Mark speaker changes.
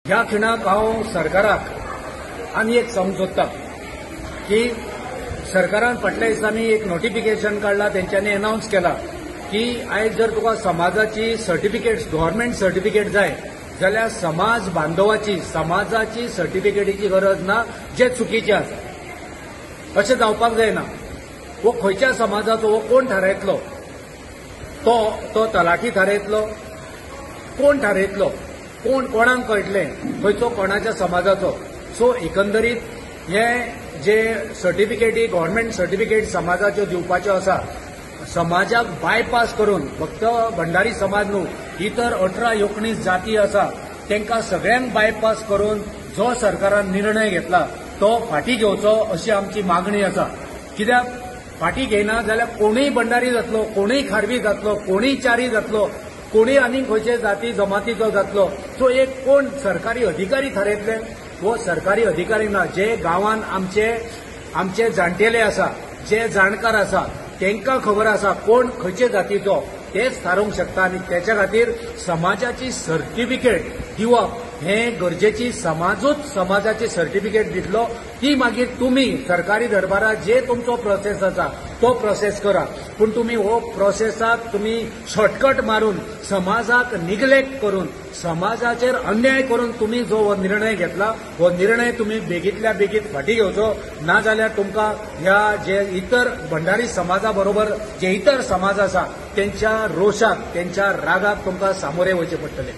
Speaker 1: ह्या खिणाक हांव सरकाराक आनी एक समजता की सरकारान फाटल्या दिसांनी एक नोटिफिकेशन काढला, तेंच्यांनी अनाउन्स केला की आयज जर तुका समाजाची सर्टिफिकेट्स गव्हर्नमेंट सर्टिफिकेट जाय जाल्यार समाज बांदवाची समाजाची सर्टिफिकेटीची गरज ना, जे चुकीचे आसा अशें जावपाक जायना। वो खंयच्या समाजाचो वो कोण थारायतलो, तो तलाठी थारायतलो, कोण थारायतलो, कोणाक कळटलें खंयचो कोणाच्या समाजाचो। सो एकंदरीत हे जे सर्टिफिकेटी गव्हर्नमेंट सर्टिफिकेट समाजाच्यो दिवपाच्यो आसा, समाजाक बायपास करून फक्त भंडारी समाज न्हू, इतर 18-19 जाती आसा तांकां सगळ्यांक बायपास करून जो सरकारान निर्णय घेतला तो फाटीं घेवचो अशी आमची मागणी आसा। कित्याक फाटीं घेयना जाल्यार कोणूय भंडारी जातलो, कोणूय खारवी जातलो, कोणूय चारी जातलो, कोणूय आनी खंयचे जाती जमातीचो जातलो। सो एक कोण सरकारी अधिकारी थारायतले, वो सरकारी अधिकारी ना। जे गांवांत आमचे जाणटेले आसा, जे जाणकार आसा, तांकां खबर आसा कोण खंयचे जातीचो, तेच थारोवंक शकता। आनी त्याच्या खातीर समाजाची सर्टिफिकेट दिवप हें गरजेची। समाजूच समाजाची सर्टिफिकेट दितलो, ती मागीर तुमी सरकारी दरबारात जे तुमचो प्रोसेस आसा तो प्रोसेस करा, पूण तुमी हो प्रोसेसाक तुमी शॉर्टकट मारून समाजाक निग्लेक्ट करून समाजाचेर अन्याय करून तुमी जो हो निर्णय घेतला, हो निर्णय तुमी बेगींतल्या बेगीन फाटीं घेवचो, नाजाल्यार तुमकां ह्या जे इतर भंडारी समाजा बरोबर जे इतर समाज आसा त्यांच्या रोषाक, त्यांच्या रागाक तुमकां सामोरे वयचे पडटले।